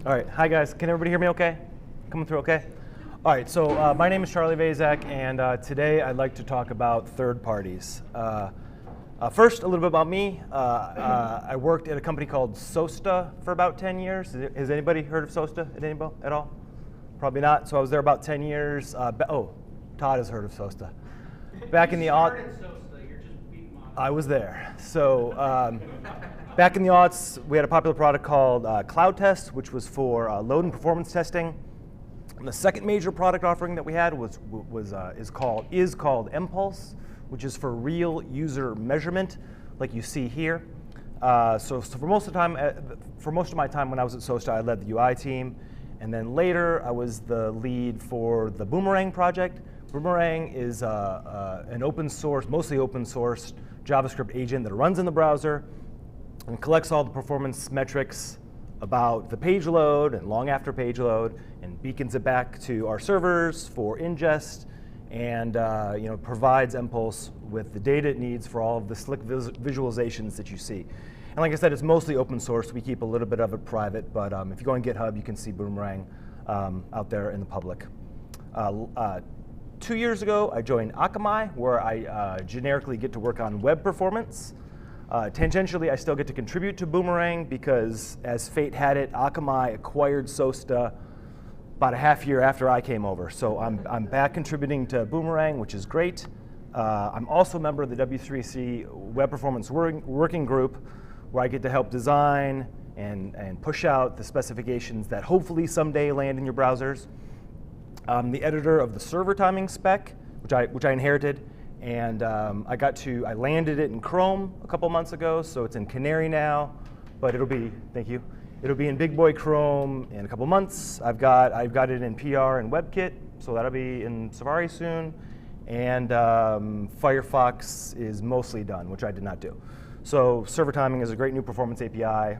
All right, hi guys. Can everybody hear me okay? Coming through okay? All right, so my name is Charlie Vazak, and today I'd like to talk about third parties. First, a little bit about me. I worked at a company called Sosta for about 10 years. Has anybody heard of Sosta at all? Probably not. So I was there about 10 years. Oh, Todd has heard of Sosta. Back in the I was there. So back in the aughts, we had a popular product called Cloud Test, which was for load and performance testing. And the second major product offering that we had is called Impulse, which is for real user measurement, like you see here. So for most of my time when I was at Sosta, I led the UI team, and then later I was the lead for the Boomerang project. Boomerang is an open source, mostly open source JavaScript agent that runs in the browser and collects all the performance metrics about the page load and long after page load, and beacons it back to our servers for ingest, and provides Impulse with the data it needs for all of the slick visualizations that you see. And like I said, it's mostly open source. We keep a little bit of it private, but if you go on GitHub, you can see Boomerang out there in the public. 2 years ago, I joined Akamai, where I generically get to work on web performance. Tangentially, I still get to contribute to Boomerang because, as fate had it, Akamai acquired Sosta about a half year after I came over. So I'm back contributing to Boomerang, which is great. I'm also a member of the W3C Web Performance Working Group, where I get to help design and push out the specifications that hopefully someday land in your browsers. I'm the editor of the server timing spec, which I inherited, and I landed it in Chrome a couple months ago, so it's in Canary now, but it'll be in Big Boy Chrome in a couple months. I've got it in PR and WebKit, so that'll be in Safari soon, and Firefox is mostly done, which I did not do. So server timing is a great new performance API.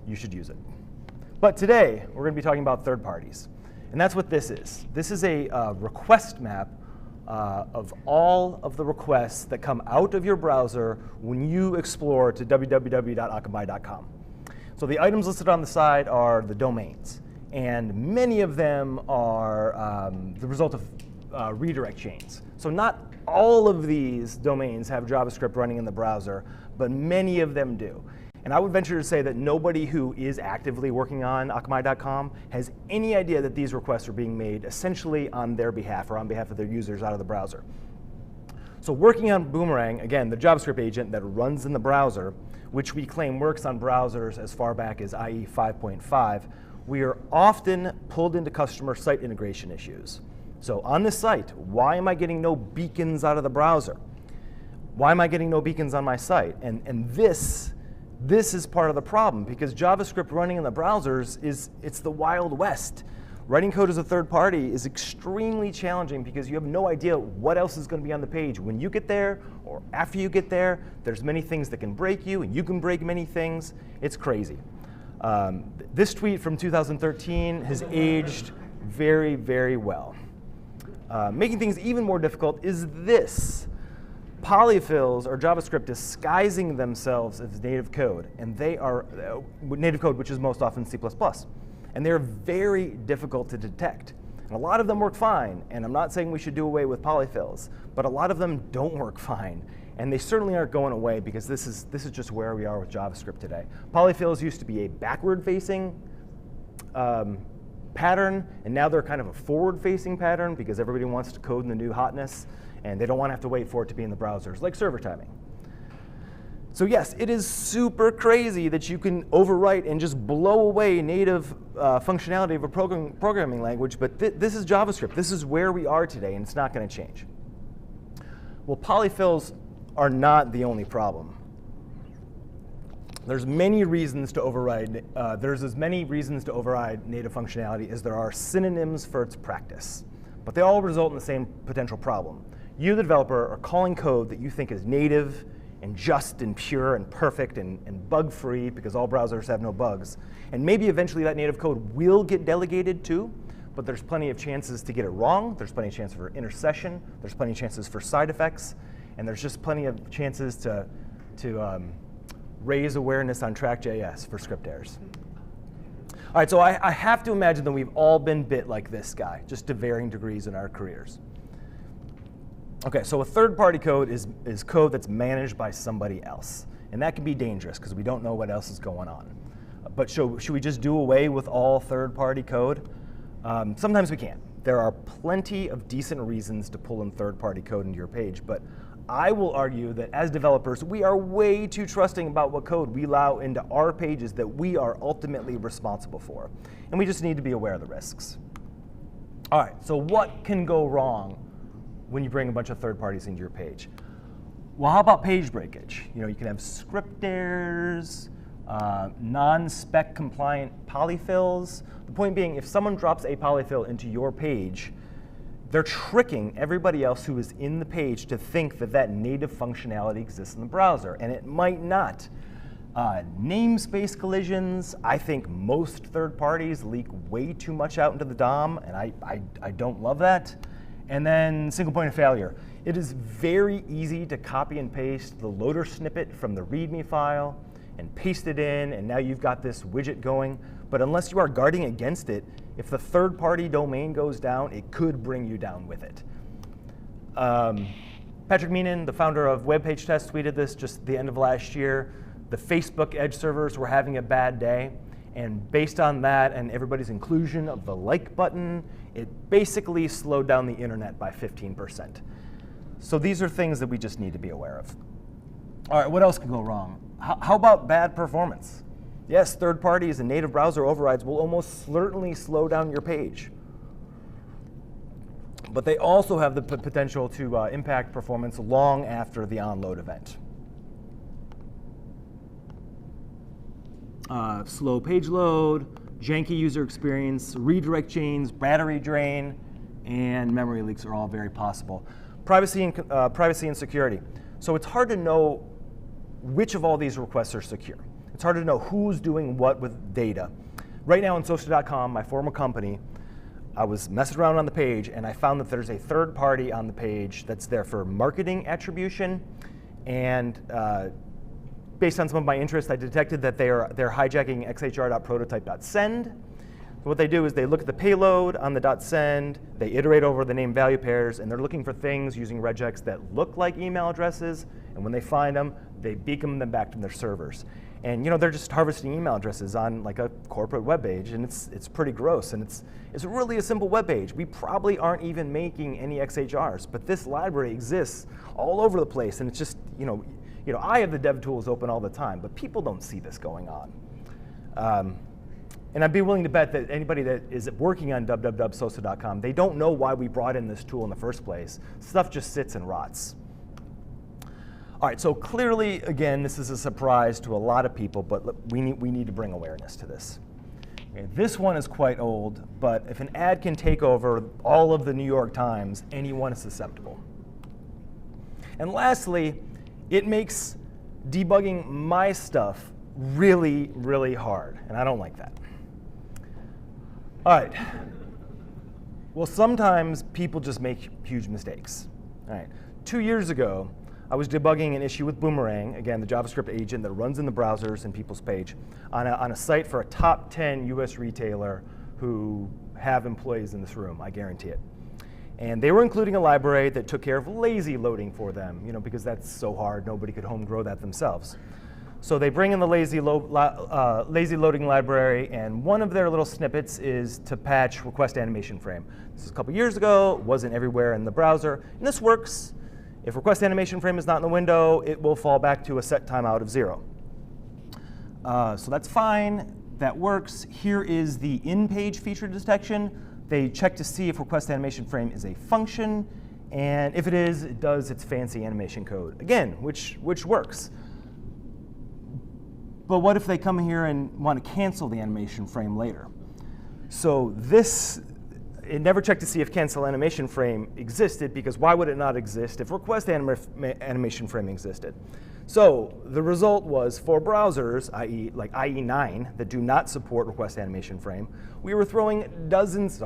You should use it. But today, we're going to be talking about third parties. And that's what this is. This is a request map of all of the requests that come out of your browser when you explore to www.akamai.com. So the items listed on the side are the domains. And many of them are the result of redirect chains. So not all of these domains have JavaScript running in the browser, but many of them do. And I would venture to say that nobody who is actively working on Akamai.com has any idea that these requests are being made essentially on their behalf or on behalf of their users out of the browser. So working on Boomerang, again, the JavaScript agent that runs in the browser, which we claim works on browsers as far back as IE 5.5, we are often pulled into customer site integration issues. So on this site, why am I getting no beacons out of the browser? Why am I getting no beacons on my site? And this is part of the problem, because JavaScript running in the browsers it's the Wild West. Writing code as a third party is extremely challenging because you have no idea what else is going to be on the page when you get there or after you get there. There's many things that can break you, and you can break many things. It's crazy. This tweet from 2013 has aged very, very well. Making things even more difficult is this. Polyfills are JavaScript disguising themselves as native code, and they are native code, which is most often C++. And they're very difficult to detect. And a lot of them work fine, and I'm not saying we should do away with polyfills, but a lot of them don't work fine. And they certainly aren't going away, because this is just where we are with JavaScript today. Polyfills used to be a backward-facing pattern, and now they're kind of a forward-facing pattern because everybody wants to code in the new hotness, and they don't want to have to wait for it to be in the browsers, like server timing. So yes, it is super crazy that you can overwrite and just blow away native functionality of a programming language, but this is JavaScript. This is where we are today, and it's not going to change. Well, polyfills are not the only problem. There's many reasons to override. There's as many reasons to override native functionality as there are synonyms for its practice. But they all result in the same potential problem. You, the developer, are calling code that you think is native and just and pure and perfect and bug-free, because all browsers have no bugs. And maybe eventually that native code will get delegated too, but there's plenty of chances to get it wrong. There's plenty of chances for intercession. There's plenty of chances for side effects. And there's just plenty of chances to raise awareness on Track.js for script errors. All right, so I have to imagine that we've all been bit like this guy, just to varying degrees in our careers. OK, so a third-party code is code that's managed by somebody else. And that can be dangerous, because we don't know what else is going on. But should we just do away with all third-party code? Sometimes we can't. There are plenty of decent reasons to pull in third-party code into your page. But I will argue that as developers, we are way too trusting about what code we allow into our pages that we are ultimately responsible for. And we just need to be aware of the risks. All right, so what can go wrong when you bring a bunch of third parties into your page? Well, how about page breakage? You can have script errors, non-spec compliant polyfills. The point being, if someone drops a polyfill into your page, they're tricking everybody else who is in the page to think that that native functionality exists in the browser, and it might not. Namespace collisions, I think most third parties leak way too much out into the DOM, and I don't love that. And then single point of failure. It is very easy to copy and paste the loader snippet from the README file and paste it in, and now you've got this widget going. But unless you are guarding against it, if the third-party domain goes down, it could bring you down with it. Patrick Meenan, the founder of Web Page Test, tweeted this just the end of last year. The Facebook Edge servers were having a bad day. And based on that and everybody's inclusion of the like button, it basically slowed down the internet by 15%. So these are things that we just need to be aware of. All right, what else can go wrong? How about bad performance? Yes, third parties and native browser overrides will almost certainly slow down your page. But they also have the potential to impact performance long after the onload event. Slow page load, janky user experience, redirect chains, battery drain, and memory leaks are all very possible. Privacy and security. So it's hard to know which of all these requests are secure. It's hard to know who's doing what with data. Right now on Social.com, my former company, I was messing around on the page, and I found that there's a third party on the page that's there for marketing attribution. And based on some of my interest, I detected that they're hijacking xhr.prototype.send. What they do is they look at the payload on the .send, they iterate over the name value pairs, and they're looking for things using regex that look like email addresses. And when they find them, they beacon them back to their servers. And they're just harvesting email addresses on like a corporate web page, and it's pretty gross. And it's really a simple web page. We probably aren't even making any XHRs, but this library exists all over the place, and it's just I have the dev tools open all the time, but people don't see this going on. And I'd be willing to bet that anybody that is working on www.sosa.com, they don't know why we brought in this tool in the first place. Stuff just sits and rots. All right, so clearly, again, this is a surprise to a lot of people, but we need to bring awareness to this. Okay, this one is quite old, but if an ad can take over all of the New York Times, anyone is susceptible. And lastly, it makes debugging my stuff really, really hard, and I don't like that. All right. Well, sometimes people just make huge mistakes. All right. 2 years ago, I was debugging an issue with Boomerang, again, the JavaScript agent that runs in the browsers and people's page, on a site for a top 10 US retailer who have employees in this room, I guarantee it. And they were including a library that took care of lazy loading for them, because that's so hard, nobody could home grow that themselves. So they bring in the lazy loading library, and one of their little snippets is to patch request animation frame. This is a couple years ago, wasn't everywhere in the browser, and this works. If request animation frame is not in the window, it will fall back to a set timeout of 0. So that's fine, that works. Here is the in-page feature detection. They check to see if request animation frame is a function, and if it is, it does its fancy animation code. Again, which works. But what if they come here and want to cancel the animation frame later? So it never checked to see if cancel animation frame existed, because why would it not exist if request animation frame existed? So the result was for browsers, i.e. like IE9, that do not support request animation frame, we were throwing dozens,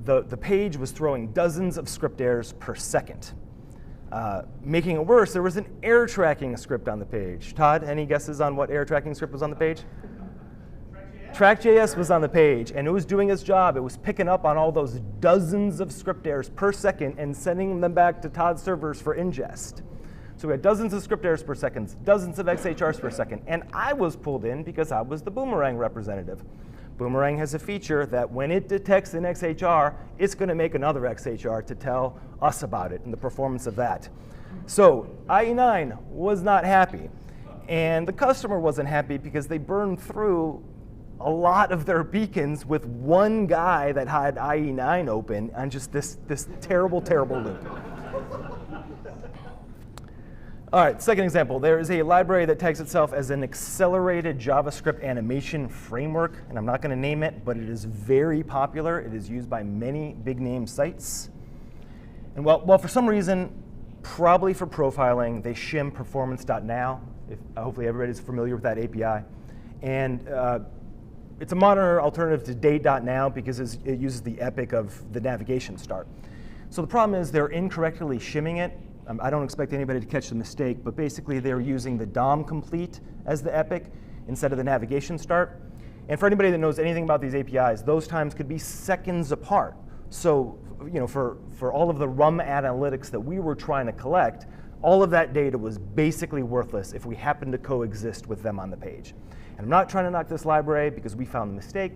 the page was throwing dozens of script errors per second. Making it worse, there was an error tracking script on the page. Todd, any guesses on what error tracking script was on the page? Track.js was on the page, and it was doing its job. It was picking up on all those dozens of script errors per second and sending them back to Todd's servers for ingest. So we had dozens of script errors per second, dozens of XHRs per second, and I was pulled in because I was the Boomerang representative. Boomerang has a feature that when it detects an XHR, it's going to make another XHR to tell us about it and the performance of that. So IE9 was not happy, and the customer wasn't happy because they burned through a lot of their beacons with one guy that had IE9 open on just this terrible, terrible loop. All right, second example. There is a library that tags itself as an accelerated JavaScript animation framework, and I'm not going to name it, but it is very popular. It is used by many big-name sites. And well, for some reason, probably for profiling, they shim performance.now. Hopefully everybody's familiar with that API. And it's a modern alternative to date.now because it uses the epic of the navigation start. So the problem is they're incorrectly shimming it. I don't expect anybody to catch the mistake, but basically they're using the DOM complete as the epic instead of the navigation start. And for anybody that knows anything about these APIs, those times could be seconds apart. So for all of the Rum analytics that we were trying to collect, all of that data was basically worthless if we happened to coexist with them on the page. And I'm not trying to knock this library because we found the mistake.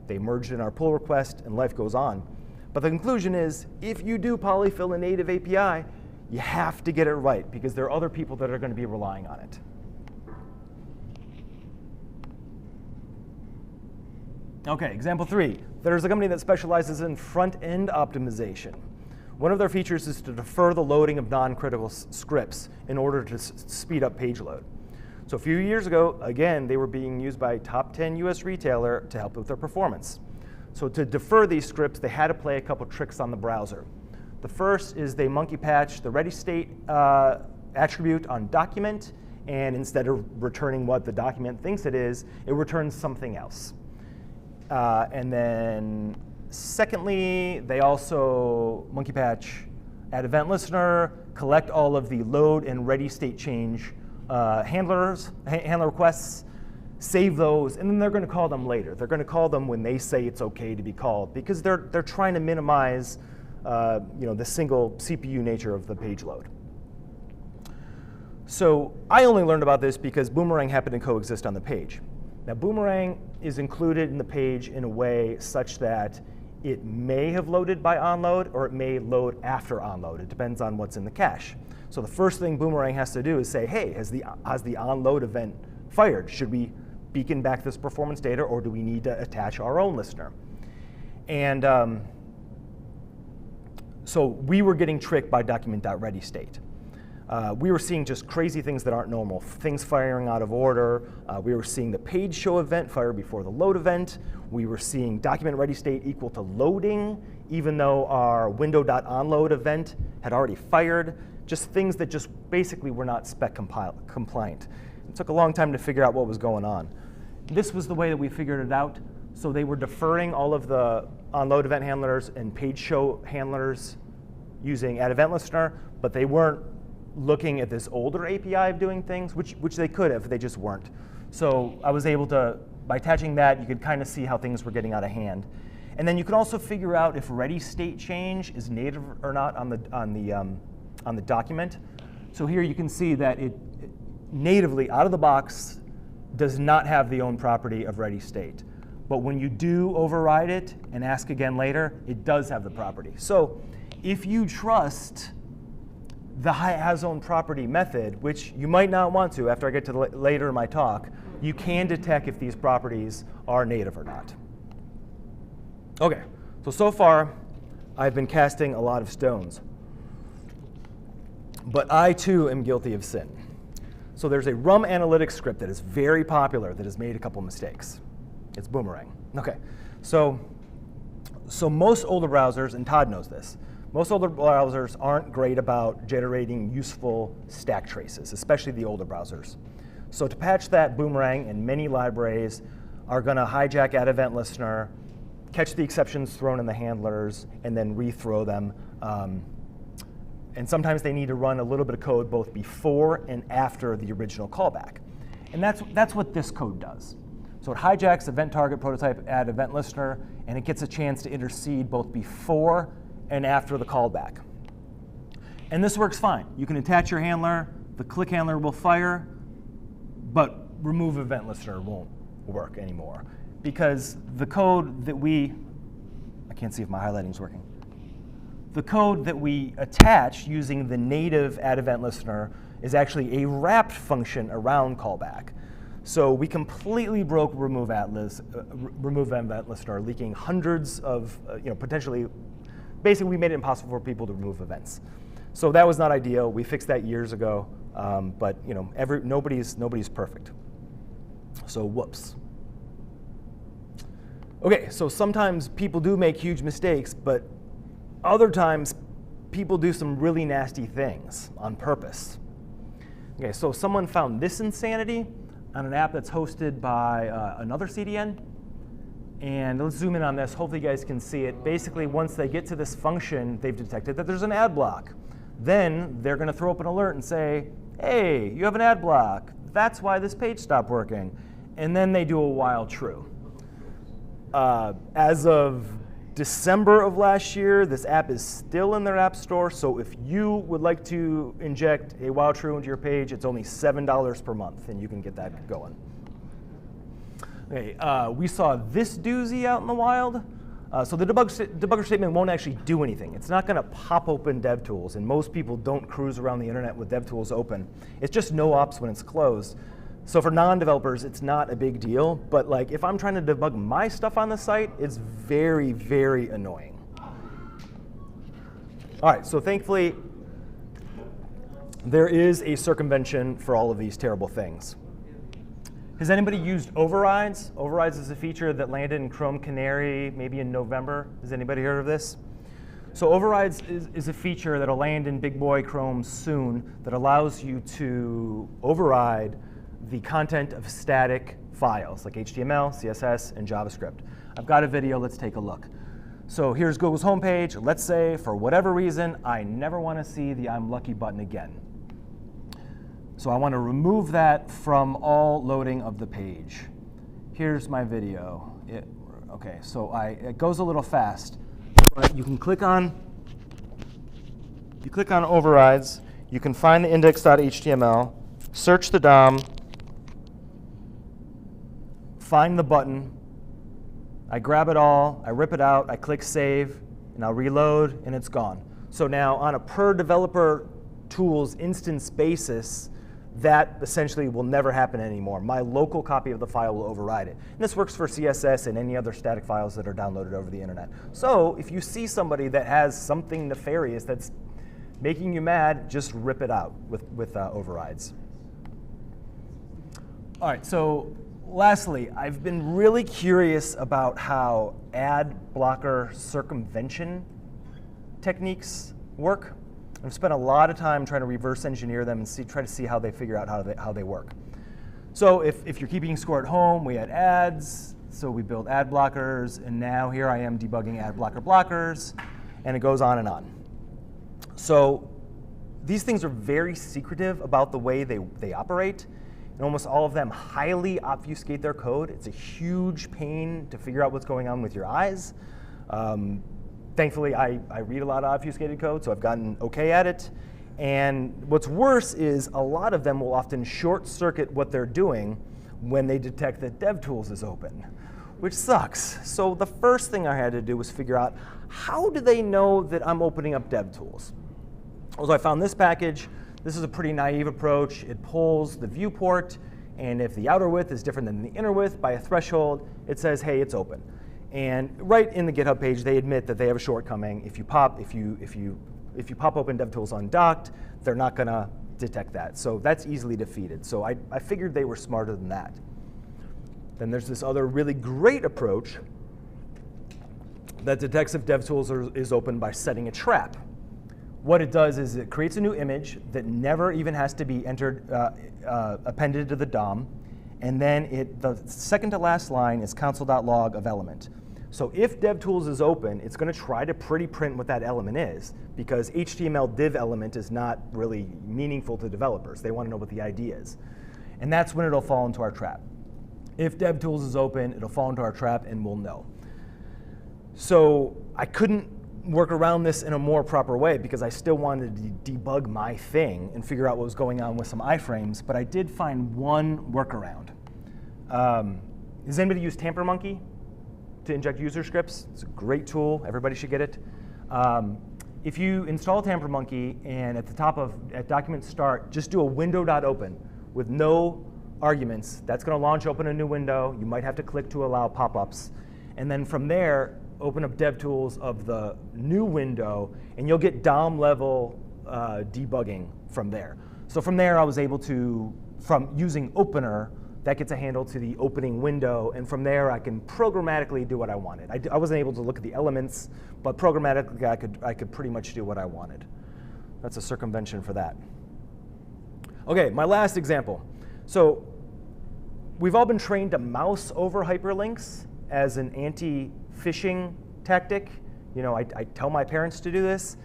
They merged in our pull request, and life goes on. But the conclusion is, if you do polyfill a native API, you have to get it right because there are other people that are going to be relying on it. OK, example 3. There's a company that specializes in front-end optimization. One of their features is to defer the loading of non-critical scripts in order to speed up page load. So a few years ago, again, they were being used by a top 10 US retailer to help with their performance. So to defer these scripts, they had to play a couple tricks on the browser. The first is they monkey patch the ready state attribute on document, and instead of returning what the document thinks it is, it returns something else. And then secondly, they also monkey patch add event listener, collect all of the load and ready state change handler requests, save those, and then they're going to call them later. They're going to call them when they say it's OK to be called because they're trying to minimize the single CPU nature of the page load. So I only learned about this because Boomerang happened to coexist on the page. Now Boomerang is included in the page in a way such that it may have loaded by onload or it may load after onload. It depends on what's in the cache. So the first thing Boomerang has to do is say, hey, has the onload event fired? Should we beacon back this performance data, or do we need to attach our own listener? And so we were getting tricked by document.readystate. We were seeing just crazy things that aren't normal, things firing out of order. We were seeing the page show event fire before the load event. We were seeing document ready state equal to loading, even though our window.onload event had already fired. Just things that just basically were not spec compliant. It took a long time to figure out what was going on. This was the way that we figured it out. So they were deferring all of the onload event handlers and page show handlers using add event listener, but they weren't looking at this older API of doing things, which they could have, they just weren't. So I was able to, by attaching that, you could kind of see how things were getting out of hand. And then you can also figure out if ready state change is native or not on the document. So here you can see that it natively, out of the box, does not have the own property of ready state. But when you do override it and ask again later, it does have the property. So if you trust the has own property method, which you might not want to after I get to later in my talk, you can detect if these properties are native or not. OK, so far, I've been casting a lot of stones. But I, too, am guilty of sin. So there's a Rum Analytics script that is very popular that has made a couple mistakes. It's Boomerang. OK, so most older browsers, and Todd knows this, most older browsers aren't great about generating useful stack traces, especially the older browsers. So to patch that, Boomerang and many libraries are going to hijack add event listener, catch the exceptions thrown in the handlers, and then rethrow them And sometimes they need to run a little bit of code both before and after the original callback. And that's what this code does. So it hijacks event target prototype add event listener, and it gets a chance to intercede both before and after the callback. And this works fine. You can attach your handler, the click handler will fire, but remove event listener won't work anymore. Because the code that I can't see if my highlighting is working. The code that we attach using the native add event listener is actually a wrapped function around callback. So we completely broke remove event listener, leaking hundreds of, potentially, basically we made it impossible for people to remove events. So that was not ideal. We fixed that years ago, but nobody's perfect. So whoops. Okay, so sometimes people do make huge mistakes, but other times people do some really nasty things on purpose. Okay, so someone found this insanity on an app that's hosted by another CDN. And let's zoom in on this. Hopefully you guys can see it. Basically, once they get to this function, they've detected that there's an ad block. Then they're going to throw up an alert and say, hey, you have an ad block. That's why this page stopped working. And then they do a while true. As of December of last year, this app is still in their app store. So if you would like to inject a while true into your page, it's only $7 per month, and you can get that going. Okay, we saw this doozy out in the wild. So the debugger statement won't actually do anything. It's not going to pop open DevTools, and most people don't cruise around the internet with DevTools open. It's just no ops when it's closed. So for non-developers, it's not a big deal. But like, if I'm trying to debug my stuff on the site, it's very, very annoying. All right, so thankfully, there is a circumvention for all of these terrible things. Has anybody used overrides? Overrides is a feature that landed in Chrome Canary maybe in November. Has anybody heard of this? So overrides is a feature that will land in Big Boy Chrome soon that allows you to override the content of static files like HTML, CSS, and JavaScript. I've got a video. Let's take a look. So here's Google's homepage. Let's say, for whatever reason, I never want to see the I'm lucky button again. So I want to remove that from all loading of the page. Here's my video. Okay, so it goes a little fast. But you can click on overrides. You can find the index.html, search the DOM, find the button. I grab it all, I rip it out, I click save, and I'll reload, and it's gone. So now on a per developer tools instance basis, that essentially will never happen anymore. My local copy of the file will override it. And this works for CSS and any other static files that are downloaded over the internet. So if you see somebody that has something nefarious that's making you mad, just rip it out with overrides. All right, so lastly, I've been really curious about how ad blocker circumvention techniques work. I've spent a lot of time trying to reverse engineer them and try to see how they figure out how they work. So if you're keeping score at home, we had ads, so we built ad blockers, and now here I am debugging ad blocker blockers, and it goes on and on. So these things are very secretive about the way they operate, and almost all of them highly obfuscate their code. It's a huge pain to figure out what's going on with your eyes. Thankfully, I read a lot of obfuscated code, so I've gotten OK at it. And what's worse is a lot of them will often short circuit what they're doing when they detect that DevTools is open, which sucks. So the first thing I had to do was figure out, how do they know that I'm opening up DevTools? So I found this package. This is a pretty naive approach. It pulls the viewport, and if the outer width is different than the inner width by a threshold, it says, hey, it's open. And right in the GitHub page, they admit that they have a shortcoming. If you pop open DevTools undocked, they're not going to detect that. So that's easily defeated. So I figured they were smarter than that. Then there's this other really great approach that detects if DevTools is open by setting a trap. What it does is it creates a new image that never even has to be entered, appended to the DOM. And then the second to last line is console.log of element. So if DevTools is open, it's going to try to pretty print what that element is, because HTML div element is not really meaningful to developers. They want to know what the ID is. And that's when it'll fall into our trap. If DevTools is open, it'll fall into our trap, and we'll know. So I couldn't work around this in a more proper way because I still wanted to debug my thing and figure out what was going on with some iframes, but I did find one workaround. Does anybody use TamperMonkey to inject user scripts? It's a great tool. Everybody should get it. If you install TamperMonkey and at the top at document start, just do a window.open with no arguments. That's going to launch open a new window. You might have to click to allow pop-ups. And then from there, open up DevTools of the new window, and you'll get DOM level debugging from there. So from there, I was able to, from using opener, that gets a handle to the opening window, and from there, I can programmatically do what I wanted. I wasn't able to look at the elements, but programmatically, I could pretty much do what I wanted. That's a circumvention for that. OK, my last example. So we've all been trained to mouse over hyperlinks as an anti-phishing tactic. You know, I tell my parents to do this.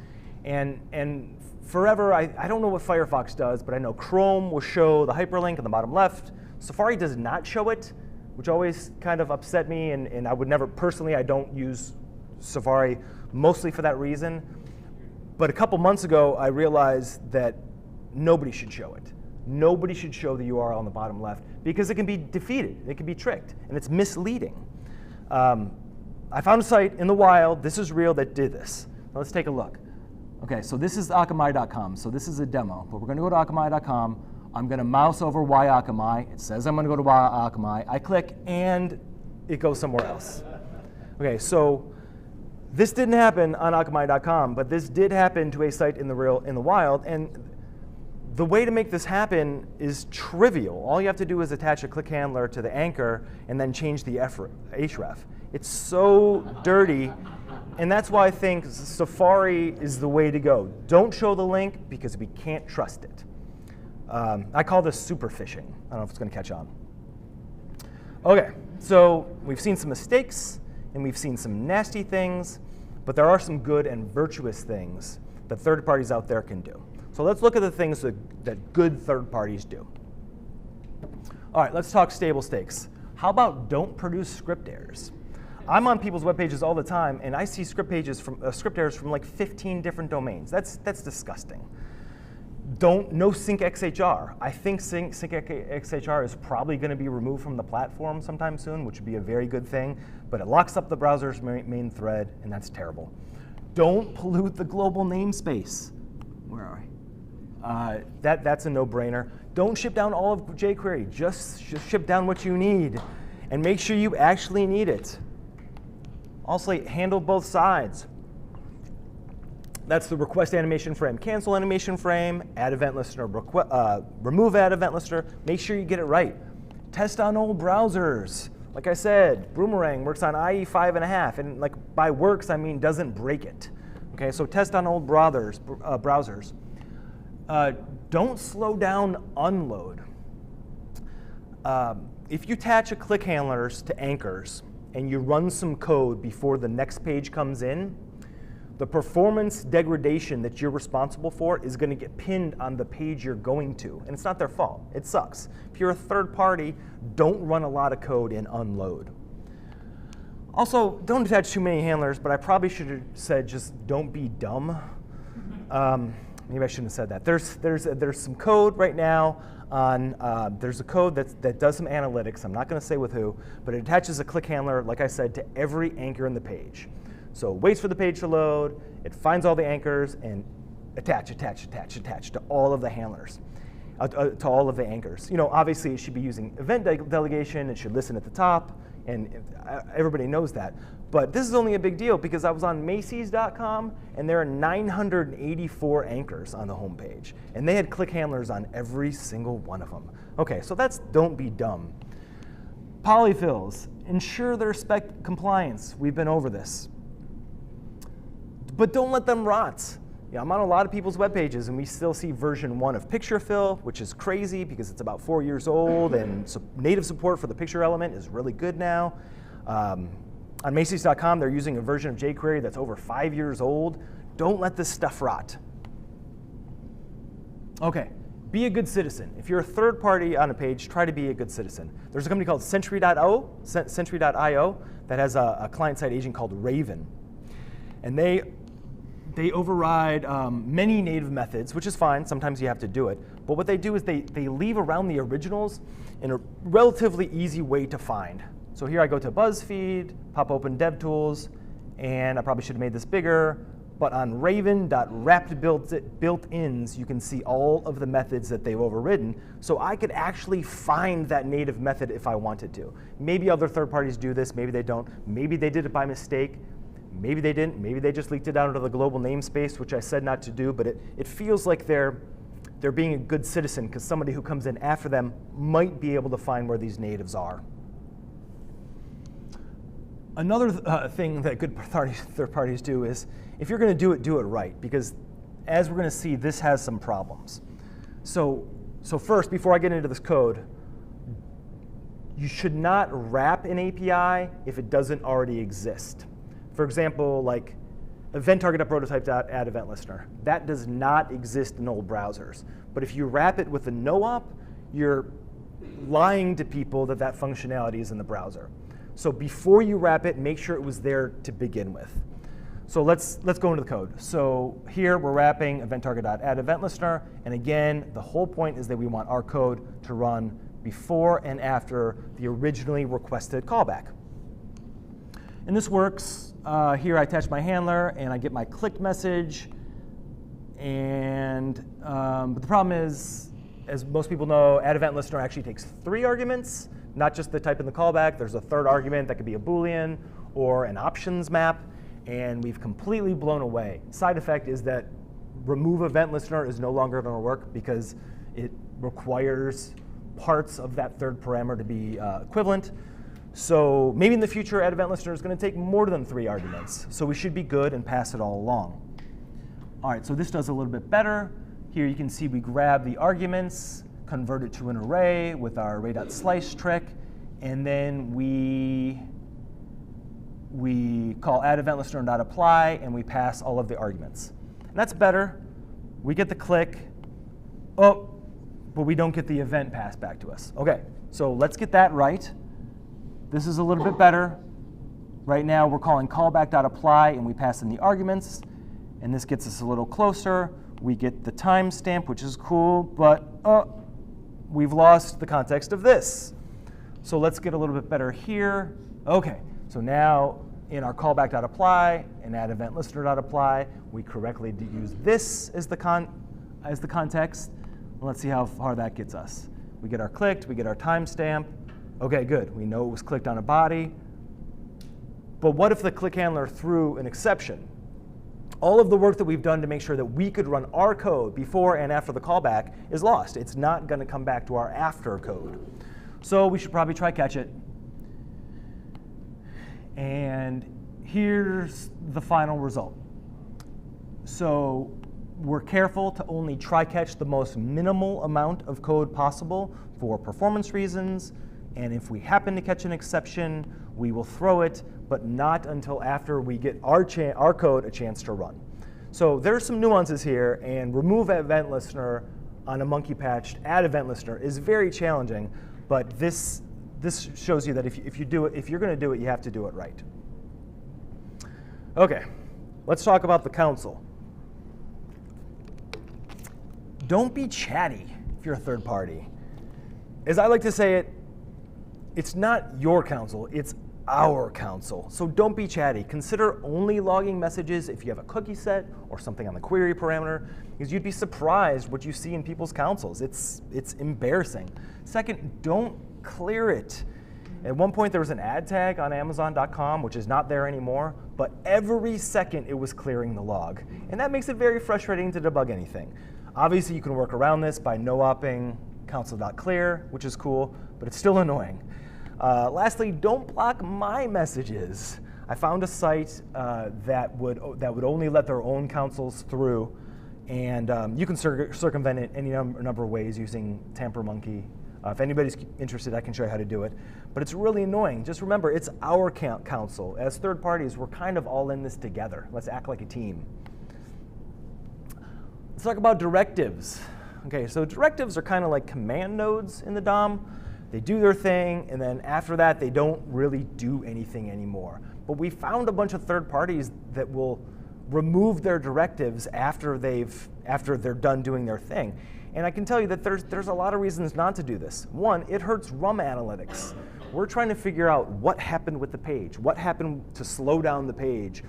And forever, I don't know what Firefox does, but I know Chrome will show the hyperlink in the bottom left. Safari does not show it, which always kind of upset me. And I would never, personally, I don't use Safari mostly for that reason. But a couple months ago, I realized that nobody should show it. Nobody should show the URL on the bottom left because it can be defeated. It can be tricked, and it's misleading. I found a site in the wild, this is real, that did this. Now let's take a look. OK, so this is akamai.com. So this is a demo. But we're going to go to akamai.com. I'm going to mouse over why Akamai. It says I'm going to go to why Akamai. I click, and it goes somewhere else. OK, so this didn't happen on akamai.com, but this did happen to a site in the wild. And the way to make this happen is trivial. All you have to do is attach a click handler to the anchor and then change the href. It's so dirty. And that's why I think Safari is the way to go. Don't show the link because we can't trust it. I call this super phishing. I don't know if it's going to catch on. OK, so we've seen some mistakes, and we've seen some nasty things. But there are some good and virtuous things that third parties out there can do. So let's look at the things that good third parties do. All right, let's talk stable stakes. How about don't produce script errors? I'm on people's web pages all the time, and I see script errors from like 15 different domains. That's disgusting. No sync XHR. I think sync XHR is probably going to be removed from the platform sometime soon, which would be a very good thing. But it locks up the browser's main thread, and that's terrible. Don't pollute the global namespace. Where are we? That's a no-brainer. Don't ship down all of jQuery. Just ship down what you need, and make sure you actually need it. Also, handle both sides. That's the request animation frame, cancel animation frame, add event listener, remove add event listener. Make sure you get it right. Test on old browsers. Like I said, Boomerang works on IE 5.5, and like by works I mean doesn't break it. Okay, so test on old browsers. Don't slow down unload. If you attach a click handlers to anchors and you run some code before the next page comes in, the performance degradation that you're responsible for is going to get pinned on the page you're going to. And it's not their fault. It sucks. If you're a third party, don't run a lot of code in unload. Also, don't attach too many handlers, but I probably should have said just don't be dumb. Maybe I shouldn't have said that. There's some code right now on, there's a code that does some analytics. I'm not going to say with who, but it attaches a click handler, like I said, to every anchor in the page. So it waits for the page to load, it finds all the anchors, and attach to all of the handlers, to all of the anchors. You know, obviously it should be using event delegation, it should listen at the top, and everybody knows that. But this is only a big deal because I was on Macy's.com, and there are 984 anchors on the homepage. And they had click handlers on every single one of them. OK, so that's don't be dumb. Polyfills, ensure their spec compliance. We've been over this. But don't let them rot. Yeah, I'm on a lot of people's web pages, and we still see version 1 of picture fill, which is crazy because it's about 4 years old, and native support for the picture element is really good now. On Macy's.com, they're using a version of jQuery that's over 5 years old. Don't let this stuff rot. Okay, be a good citizen. If you're a third party on a page, try to be a good citizen. There's a company called Sentry.io that has a client-side agent called Raven. And they override many native methods, which is fine. Sometimes you have to do it. But what they do is they leave around the originals in a relatively easy way to find. So here I go to BuzzFeed, pop open DevTools, and I probably should have made this bigger. But on raven.wrapped built-ins, you can see all of the methods that they've overridden. So I could actually find that native method if I wanted to. Maybe other third parties do this, maybe they don't. Maybe they did it by mistake. Maybe they didn't. Maybe they just leaked it out into the global namespace, which I said not to do. But it feels like they're being a good citizen because somebody who comes in after them might be able to find where these natives are. Another thing that good third parties do is, if you're going to do it right, because as we're going to see, this has some problems. So first, before I get into this code, you should not wrap an API if it doesn't already exist. For example, like event-target.prototype.add event listener. That does not exist in old browsers. But if you wrap it with a no-op, you're lying to people that that functionality is in the browser. So before you wrap it, make sure it was there to begin with. So let's go into the code. So here we're wrapping event-target.add event listener. And again, the whole point is that we want our code to run before and after the originally requested callback. And this works. Here I attach my handler, and I get my click message. And but the problem is, as most people know, add event listener actually takes 3 arguments, not just the type in the callback. There's a third argument that could be a Boolean or an options map, and we've completely blown away. Side effect is that remove event listener is no longer going to work because it requires parts of that third parameter to be equivalent. So maybe in the future, add event listener is going to take more than 3 arguments. So we should be good and pass it all along. All right, so this does a little bit better. Here you can see we grab the arguments, convert it to an array with our array.slice trick, and then we call add event listener.apply, and we pass all of the arguments. And that's better. We get the click. Oh, but we don't get the event passed back to us. OK, so let's get that right. This is a little bit better. Right now, we're calling callback.apply, and we pass in the arguments. And this gets us a little closer. We get the timestamp, which is cool, but we've lost the context of this. So let's get a little bit better here. OK, so now in our callback.apply and add event listener.apply, we correctly use this as the context. Let's see how far that gets us. We get our clicked, we get our timestamp. OK, good. We know it was clicked on a body. But what if the click handler threw an exception? All of the work that we've done to make sure that we could run our code before and after the callback is lost. It's not going to come back to our after code. So we should probably try catch it. And here's the final result. So we're careful to only try catch the most minimal amount of code possible for performance reasons. And if we happen to catch an exception, we will throw it, but not until after we get our code a chance to run. So there's some nuances here, and remove event listener on a monkey patched add event listener is very challenging, but this shows you that if you're going to do it, you have to do it right. OK, let's talk about the console. Don't be chatty if you're a third party. As I like to say it, it's not your console, it's our console. So don't be chatty. Consider only logging messages if you have a cookie set or something on the query parameter, because you'd be surprised what you see in people's consoles. It's embarrassing. Second, don't clear it. At one point, there was an ad tag on Amazon.com, which is not there anymore, but every second it was clearing the log. And that makes it very frustrating to debug anything. Obviously, you can work around this by no-opping console.clear, which is cool, but it's still annoying. Lastly, don't block my messages. I found a site that would only let their own consoles through, and you can circumvent it any number of ways using tamper monkey If anybody's interested, I can show you how to do it. But it's really annoying. Just remember, it's our council. As third parties, we're kind of all in this together. Let's act like a team. Let's talk about directives. Okay, so directives are kind of like command nodes in the DOM. They do their thing, and then after that, they don't really do anything anymore. But we found a bunch of third parties that will remove their directives after they're done doing their thing. And I can tell you that there's a lot of reasons not to do this. One, it hurts Rum Analytics. We're trying to figure out what happened with the page, what happened to slow down the page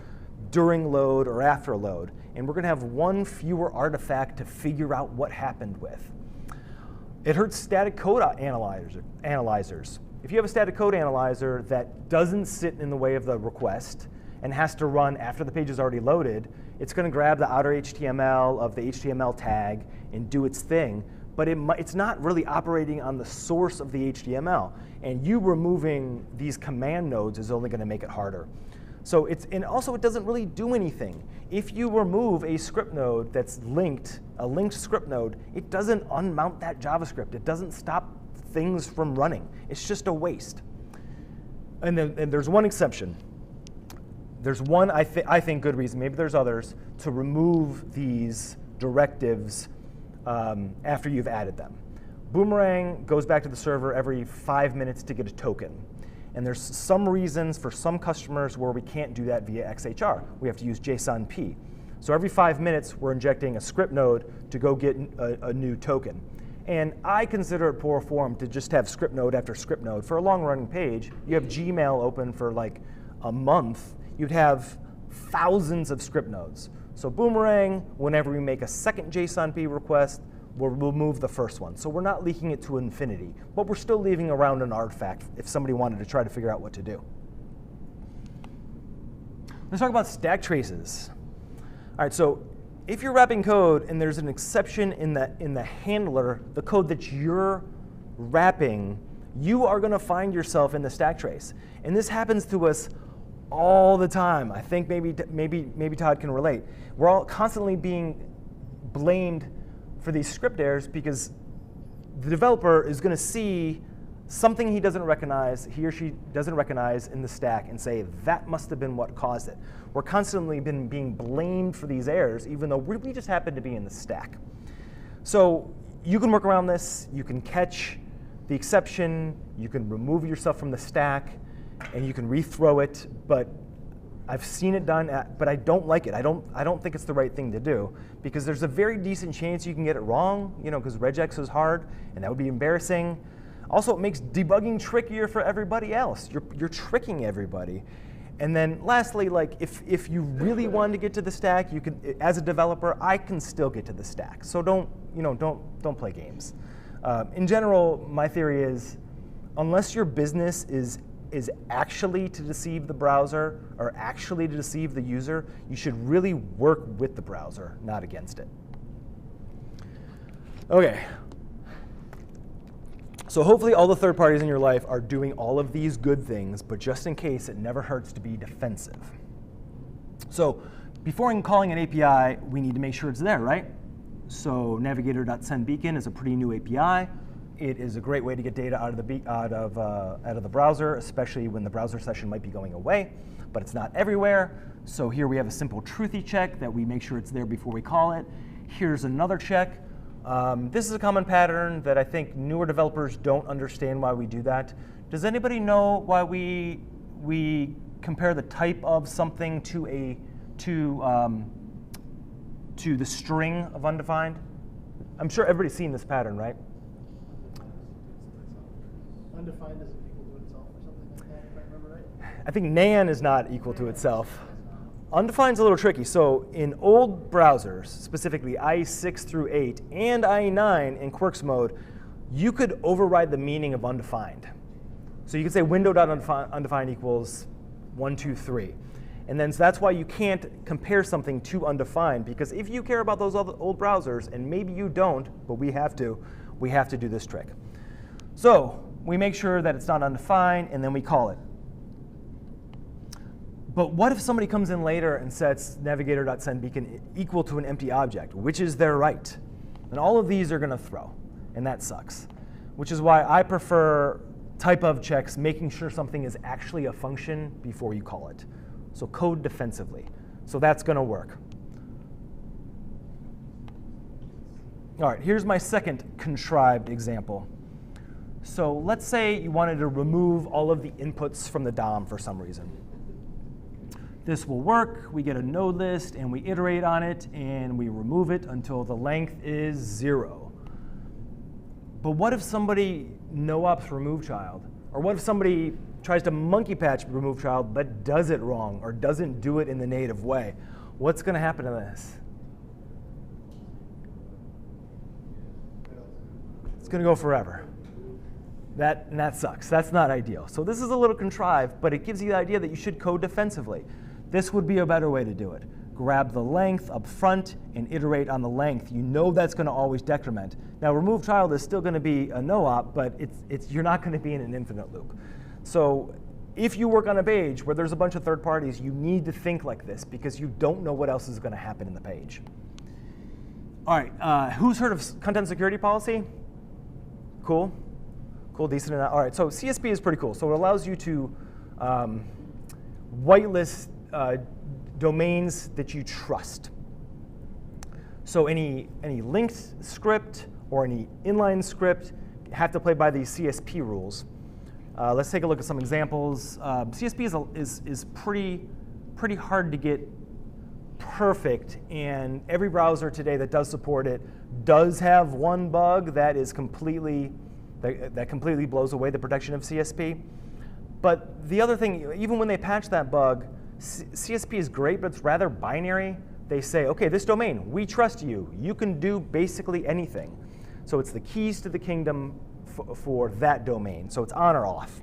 during load or after load. And we're going to have one fewer artifact to figure out what happened with. It hurts static code analyzers. If you have a static code analyzer that doesn't sit in the way of the request and has to run after the page is already loaded, it's going to grab the outer HTML of the HTML tag and do its thing, but it's not really operating on the source of the HTML. And you removing these command nodes is only going to make it harder. So and also it doesn't really do anything. If you remove a script node that's linked, a linked script node, it doesn't unmount that JavaScript. It doesn't stop things from running. It's just a waste. And there's one exception. There's one, I think, good reason, maybe there's others, to remove these directives after you've added them. Boomerang goes back to the server every 5 minutes to get a token. And there's some reasons for some customers where we can't do that via XHR. We have to use JSON-P. So every 5 minutes, we're injecting a script node to go get a new token. And I consider it poor form to just have script node after script node. For a long-running page, you have Gmail open for like a month, you'd have thousands of script nodes. So Boomerang, whenever we make a second JSON-P request, we'll remove the first one. So we're not leaking it to infinity, but we're still leaving around an artifact if somebody wanted to try to figure out what to do. Let's talk about stack traces. All right, so if you're wrapping code and there's an exception in the handler, the code that you're wrapping, you are going to find yourself in the stack trace. And this happens to us all the time. I think maybe Todd can relate. We're all constantly being blamed for these script errors because the developer is going to see something he or she doesn't recognize in the stack and say, that must have been what caused it. We're constantly being blamed for these errors, even though we just happen to be in the stack. So you can work around this. You can catch the exception. You can remove yourself from the stack, and you can rethrow it. But I've seen it done, but I don't like it. I don't think it's the right thing to do because there's a very decent chance you can get it wrong, because regex is hard, and that would be embarrassing. Also, it makes debugging trickier for everybody else. You're tricking everybody. And then lastly, like if you really wanted to get to the stack, you can, as a developer, I can still get to the stack. So don't play games. In general, my theory is, unless your business is actually to deceive the browser or actually to deceive the user, you should really work with the browser, not against it. Okay. So hopefully all the third parties in your life are doing all of these good things, but just in case, it never hurts to be defensive. So before calling an API, we need to make sure it's there, right? So navigator.sendBeacon is a pretty new API. It is a great way to get data out of the browser, especially when the browser session might be going away, but it's not everywhere. So here we have a simple truthy check that we make sure it's there before we call it. Here's another check. This is a common pattern that I think newer developers don't understand why we do that. Does anybody know why we compare the type of something to the string of undefined? I'm sure everybody's seen this pattern, right? Undefined isn't equal to itself or something like that, if I remember right. I think nan is not equal to itself. Undefined's a little tricky. So in old browsers, specifically IE6 through 8 and IE9 in Quirks mode, you could override the meaning of undefined. So you could say window.undefined equals 1, 2, 3. And then so that's why you can't compare something to undefined, because if you care about those other old browsers, and maybe you don't, but we have to do this trick. So we make sure that it's not undefined, and then we call it. But what if somebody comes in later and sets navigator.sendBeacon equal to an empty object, which is their right? And all of these are going to throw, and that sucks. which is why I prefer type of checks, making sure something is actually a function before you call it. So code defensively. So that's going to work. All right, here's my second contrived example. So let's say you wanted to remove all of the inputs from the DOM for some reason. This will work. We get a node list, and we iterate on it, and we remove it until the length is 0. But what if somebody no-ops remove child? Or what if somebody tries to monkey patch remove child but does it wrong or doesn't do it in the native way? What's going to happen to this? It's going to go forever. That sucks. That's not ideal. So this is a little contrived, but it gives you the idea that you should code defensively. This would be a better way to do it. Grab the length up front and iterate on the length. You know that's going to always decrement. Now, remove child is still going to be a no-op, but you're not going to be in an infinite loop. So if you work on a page where there's a bunch of third parties, you need to think like this because you don't know what else is going to happen in the page. All right, who's heard of content security policy? Cool. Cool, decent enough. All right, so CSP is pretty cool. So it allows you to whitelist domains that you trust. So any linked script or any inline script have to play by these CSP rules. Let's take a look at some examples. CSP is pretty hard to get perfect, and every browser today that does support it does have one bug that is completely blows away the protection of CSP. But the other thing, even when they patch that bug, CSP is great, but it's rather binary. They say, OK, this domain, we trust you. You can do basically anything. So it's the keys to the kingdom for that domain. So it's on or off.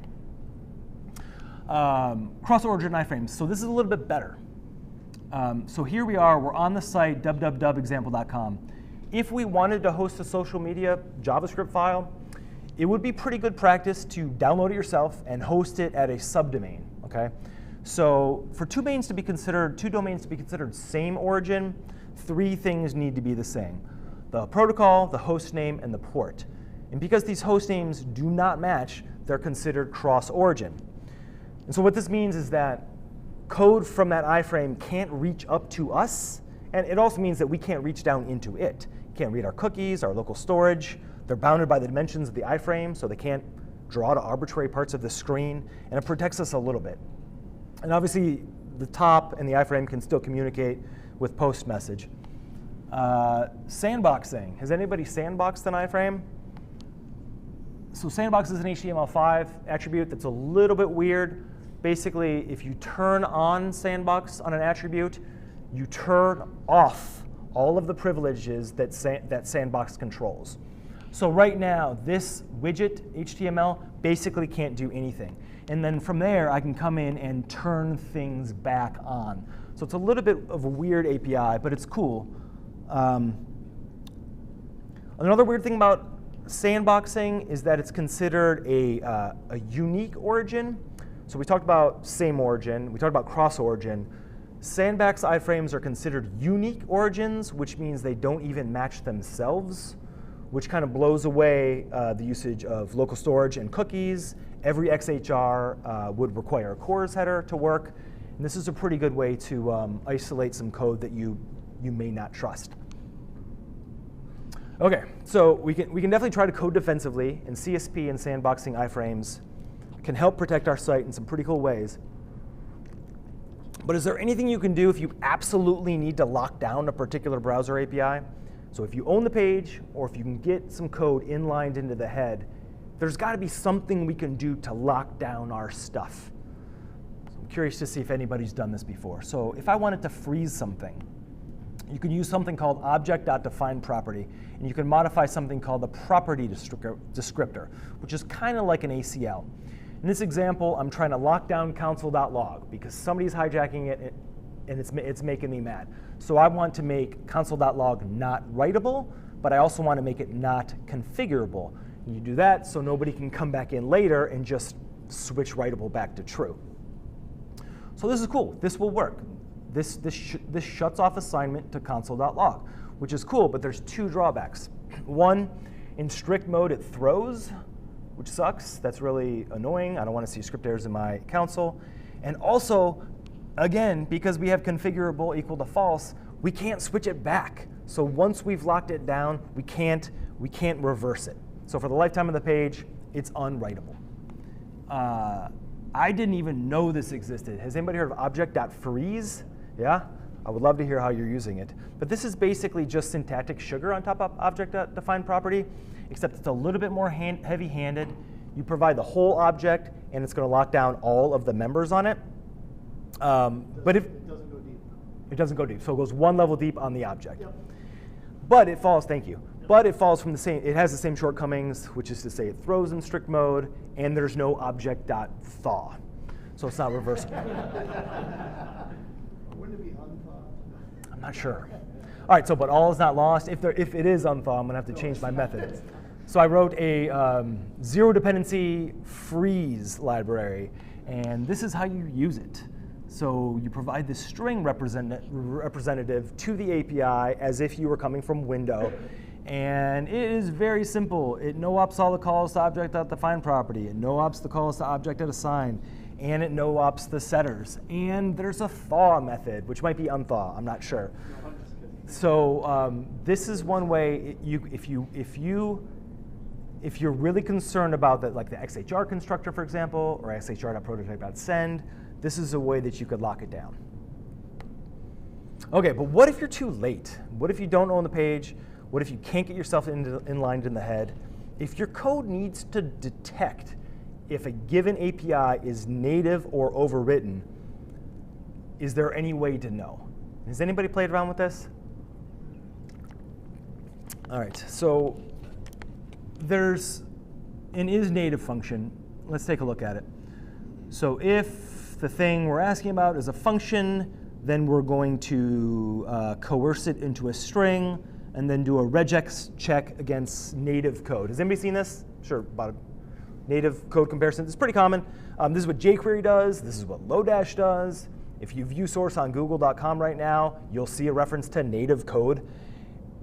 Cross-origin iframes. So this is a little bit better. So here we are. We're on the site, www.example.com. If we wanted to host a social media JavaScript file, it would be pretty good practice to download it yourself and host it at a subdomain. Okay? So for two domains to be considered same origin, 3 things need to be the same: the protocol, the host name, and the port. And because these host names do not match, they're considered cross-origin. And so what this means is that code from that iframe can't reach up to us, and it also means that we can't reach down into it. You can't read our cookies, our local storage. They're bounded by the dimensions of the iframe, so they can't draw to arbitrary parts of the screen, and it protects us a little bit. And obviously, the top and the iframe can still communicate with post message. Sandboxing. Has anybody sandboxed an iframe? So sandbox is an HTML5 attribute that's a little bit weird. Basically, if you turn on sandbox on an attribute, you turn off all of the privileges that sandbox controls. So right now, this widget, HTML, basically can't do anything. And then from there, I can come in and turn things back on. So it's a little bit of a weird API, but it's cool. Another weird thing about sandboxing is that it's considered a unique origin. So we talked about same origin. We talked about cross-origin. Sandbox iframes are considered unique origins, which means they don't even match themselves, which kind of blows away the usage of local storage and cookies. Every XHR would require a CORS header to work. And this is a pretty good way to isolate some code that you may not trust. OK, so we can definitely try to code defensively, and CSP and sandboxing iframes can help protect our site in some pretty cool ways. But is there anything you can do if you absolutely need to lock down a particular browser API? So if you own the page, or if you can get some code inlined into the head, there's got to be something we can do to lock down our stuff. So I'm curious to see if anybody's done this before. So if I wanted to freeze something, you can use something called ObjectOutFreeze, and you can modify something called the property descriptor, which is kind of like an ACL. In this example, I'm trying to lock down console.log because somebody's hijacking it and it's making me mad. So I want to make console.log not writable, but I also want to make it not configurable. And you do that so nobody can come back in later and just switch writable back to true. So this is cool. This will work. This shuts off assignment to console.log, which is cool, but there's 2 drawbacks. One, In strict mode, it throws, which sucks. That's really annoying. I don't want to see script errors in my console. And also, again, because we have configurable equal to false, we can't switch it back. So once we've locked it down, we can't reverse it. So for the lifetime of the page, it's unwritable. I didn't even know this existed. Has anybody heard of ObjectOutFreeze? Yeah? I would love to hear how you're using it. But this is basically just syntactic sugar on top of object.defined property, except it's a little bit more heavy-handed. You provide the whole object, and it's going to lock down all of the members on it. But if It doesn't go deep. it doesn't go deep, so it goes one level deep on the object. Yep. But it falls, thank you. But it falls from the same, it has the same shortcomings, which is to say it throws in strict mode, and there's no object.thaw. So it's not reversible. Wouldn't it be unthaw? I'm not sure. All right, so but all is not lost. If it is unthaw, I'm going to have to change my method. So I wrote a zero dependency freeze library, and this is how you use it. So you provide this string representative to the API as if you were coming from window. And it is very simple. It no-ops all the calls to object.define property. It no-ops the calls to object.assign. And it no-ops the setters. And there's a thaw method, which might be unthaw. I'm not sure. So this is one way. If you're really concerned about the XHR constructor, for example, or xhr.prototype.send, this is a way that you could lock it down. OK, but what if you're too late? What if you don't own the page? What if you can't get yourself inlined in the head? If your code needs to detect if a given API is native or overwritten, is there any way to know? Has anybody played around with this? All right, so there's an isNative function. Let's take a look at it. So if the thing we're asking about is a function, then we're going to coerce it into a string and then do a regex check against native code. Has anybody seen this? Sure, about a native code comparison. It's pretty common. This is what jQuery does. This is what Lodash does. If you view source on google.com right now, you'll see a reference to native code.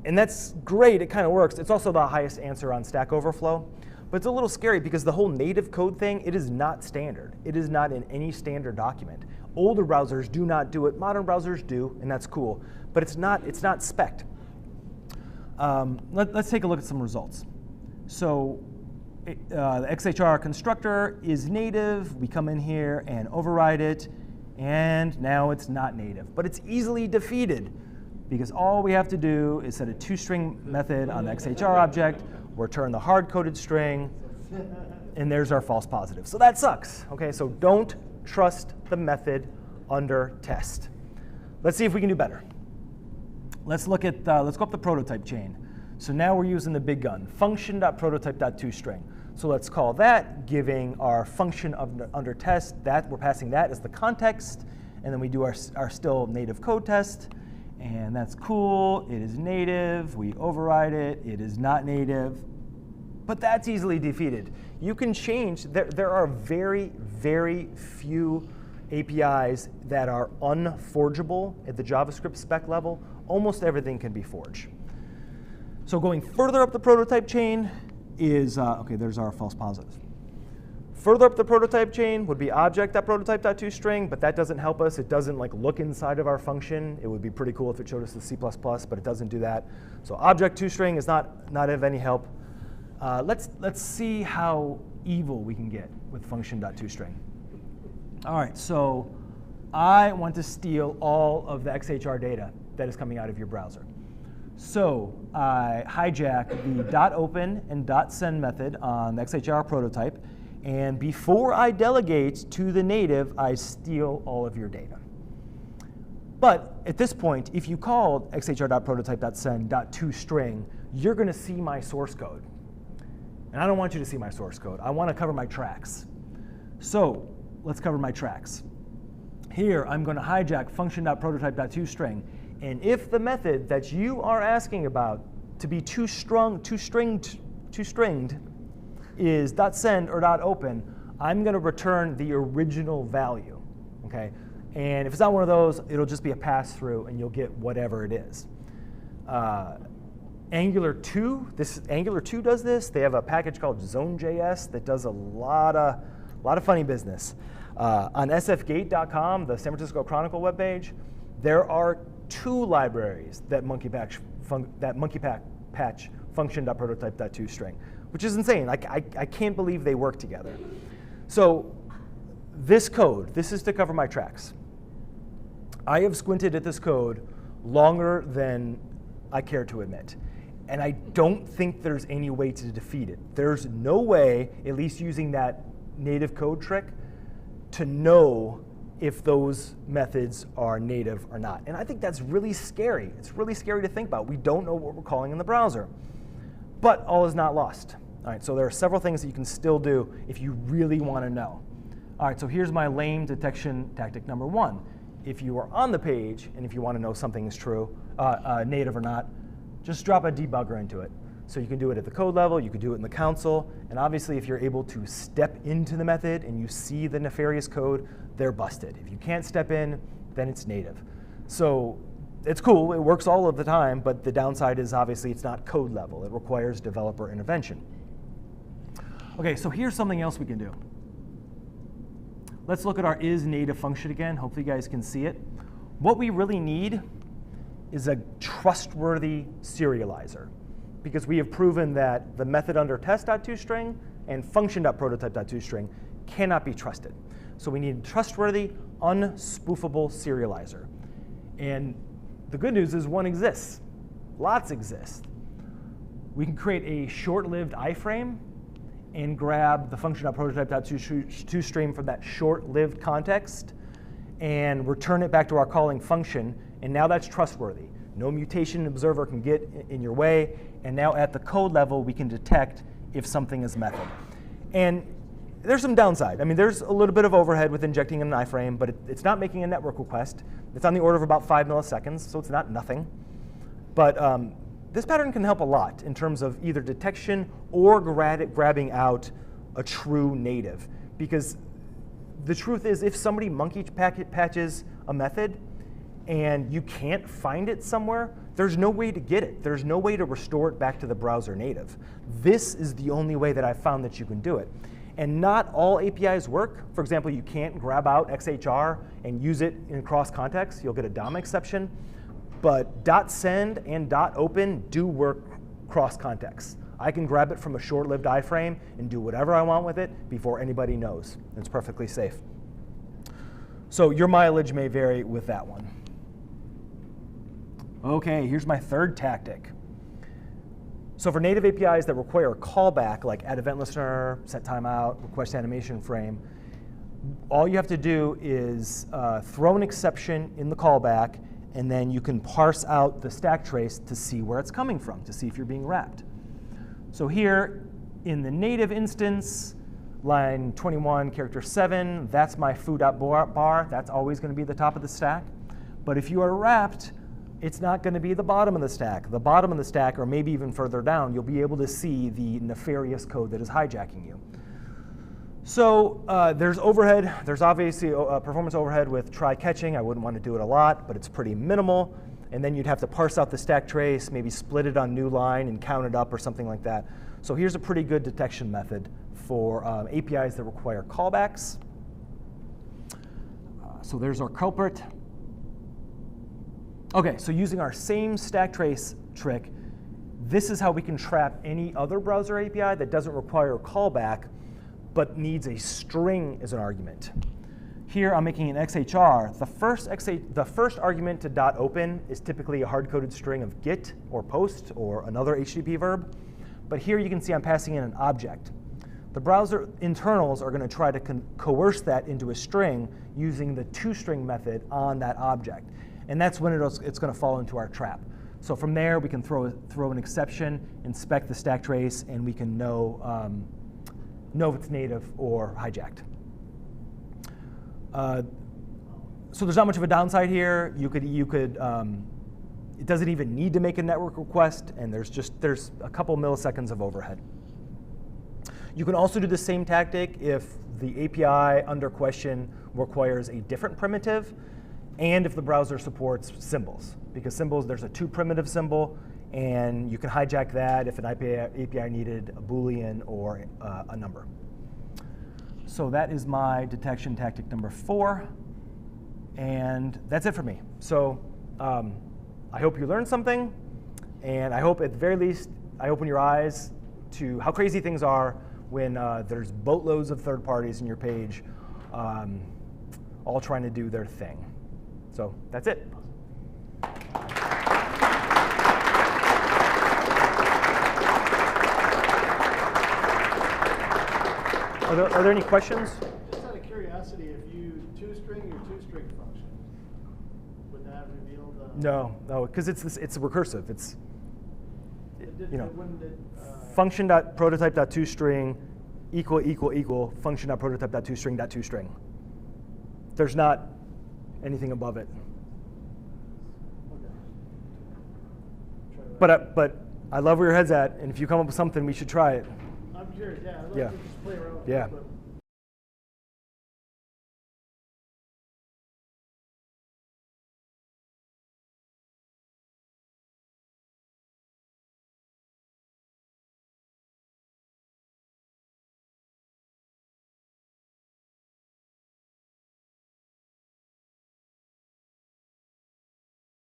And that's great. It kind of works. It's also the highest answer on Stack Overflow. But it's a little scary because the whole native code thing, it is not standard. It is not in any standard document. Older browsers do not do it. Modern browsers do, and that's cool. But it's not spec'd. Let's take a look at some results. So the XHR constructor is native. We come in here and override it. And now it's not native. But it's easily defeated because all we have to do is set a toString method on the XHR object, return the hard-coded string, and there's our false positive. So that sucks. Okay, so don't trust the method under test. Let's see if we can do better. Let's look at let's go up the prototype chain. So now we're using the big gun, function.prototype.toString. So let's call that, giving our function under test, that we're passing that as the context, and then we do our still native code test, and that's cool. It is native. We override it. It is not native. But that's easily defeated. You can change. There are very, very few APIs that are unforgeable at the JavaScript spec level. Almost everything can be forged. So going further up the prototype chain is, OK, there's our false positive. Further up the prototype chain would be object.prototype.toString, but that doesn't help us. It doesn't look inside of our function. It would be pretty cool if it showed us the C++, but it doesn't do that. So object.toString is not of any help. Let's see how evil we can get with function.toString. All right, so I want to steal all of the XHR data that is coming out of your browser. So I hijack the .open and .send method on the XHR prototype. And before I delegate to the native, I steal all of your data. But at this point, if you called xhr.prototype.send.toString, you're going to see my source code. And I don't want you to see my source code. I want to cover my tracks. So let's cover my tracks. Here, I'm going to hijack function.prototype.toString. And if the method that you are asking about to be toStringed is .send or .open, I'm going to return the original value. Okay? And if it's not one of those, it'll just be a pass-through, and you'll get whatever it is. Angular 2, Angular 2 does this. They have a package called Zone.js that does a lot of funny business. On sfgate.com, the San Francisco Chronicle webpage, there are 2 libraries that monkey patch function.prototype.toString, which is insane. I can't believe they work together. So this code, this is to cover my tracks. I have squinted at this code longer than I care to admit. And I don't think there's any way to defeat it. There's no way, at least using that native code trick, to know if those methods are native or not. And I think that's really scary. It's really scary to think about. We don't know what we're calling in the browser. But all is not lost. All right, so there are several things that you can still do if you really want to know. All right, so here's my lame detection tactic number 1. If you are on the page and if you want to know something is true, native or not, just drop a debugger into it. So you can do it at the code level, you can do it in the console, and obviously if you're able to step into the method and you see the nefarious code, they're busted. If you can't step in, then it's native. So it's cool, it works all of the time, but the downside is obviously it's not code level. It requires developer intervention. Okay, so here's something else we can do. Let's look at our isNative function again. Hopefully you guys can see it. What we really need is a trustworthy serializer, because we have proven that the method under test.toString and function.prototype.toString cannot be trusted. So we need a trustworthy, unspoofable serializer. And the good news is one exists. Lots exist. We can create a short-lived iframe and grab the function.prototype.toString from that short-lived context and return it back to our calling function. And now that's trustworthy. No mutation observer can get in your way. And now at the code level, we can detect if something is method. And there's some downside. I mean, there's a little bit of overhead with injecting an iframe, but it's not making a network request. It's on the order of about 5 milliseconds, so it's not nothing. But this pattern can help a lot in terms of either detection or grabbing out a true native. Because the truth is, if somebody monkey patches a method and you can't find it somewhere, there's no way to get it. There's no way to restore it back to the browser native. This is the only way that I've found that you can do it. And not all APIs work. For example, you can't grab out XHR and use it in cross context. You'll get a DOM exception. But .send and .open do work cross context. I can grab it from a short-lived iframe and do whatever I want with it before anybody knows. It's perfectly safe. So your mileage may vary with that one. OK, here's my third tactic. So for native APIs that require a callback, like add event listener, set timeout, request animation frame, all you have to do is throw an exception in the callback, and then you can parse out the stack trace to see where it's coming from, to see if you're being wrapped. So here in the native instance, line 21, character 7, that's my foo.bar. That's always going to be the top of the stack. But if you are wrapped, it's not going to be the bottom of the stack. The bottom of the stack, or maybe even further down, you'll be able to see the nefarious code that is hijacking you. So there's overhead. There's obviously performance overhead with try catching. I wouldn't want to do it a lot, but it's pretty minimal. And then you'd have to parse out the stack trace, maybe split it on new line and count it up or something like that. So here's a pretty good detection method for APIs that require callbacks. So there's our culprit. OK, so using our same stack trace trick, this is how we can trap any other browser API that doesn't require a callback but needs a string as an argument. Here I'm making an XHR. The first argument to .open is typically a hard-coded string of get or post or another HTTP verb. But here you can see I'm passing in an object. The browser internals are going to try to coerce that into a string using the toString method on that object. And that's when it's going to fall into our trap. So from there, we can throw an exception, inspect the stack trace, and we can know if it's native or hijacked. So there's not much of a downside here. It doesn't even need to make a network request, and there's a couple milliseconds of overhead. You can also do the same tactic if the API under question requires a different primitive, and if the browser supports symbols. Because symbols, there's a toPrimitive symbol, and you can hijack that if an API needed a Boolean or a number. So that is my detection tactic number 4. And that's it for me. So I hope you learned something. And I hope at the very least, I open your eyes to how crazy things are when there's boatloads of third parties in your page all trying to do their thing. So that's it. Are there any questions? Just out of curiosity, if you two-string your two-string function, would that reveal the? No, because it's recursive. It's Wouldn't it, function.prototype.toString equal function.prototype.toString.toString. There's not anything above it. Okay. But I love where your head's at, and if you come up with something, we should try it. I'm curious. Yeah, I'd like Yeah. to just play around with Yeah. it, but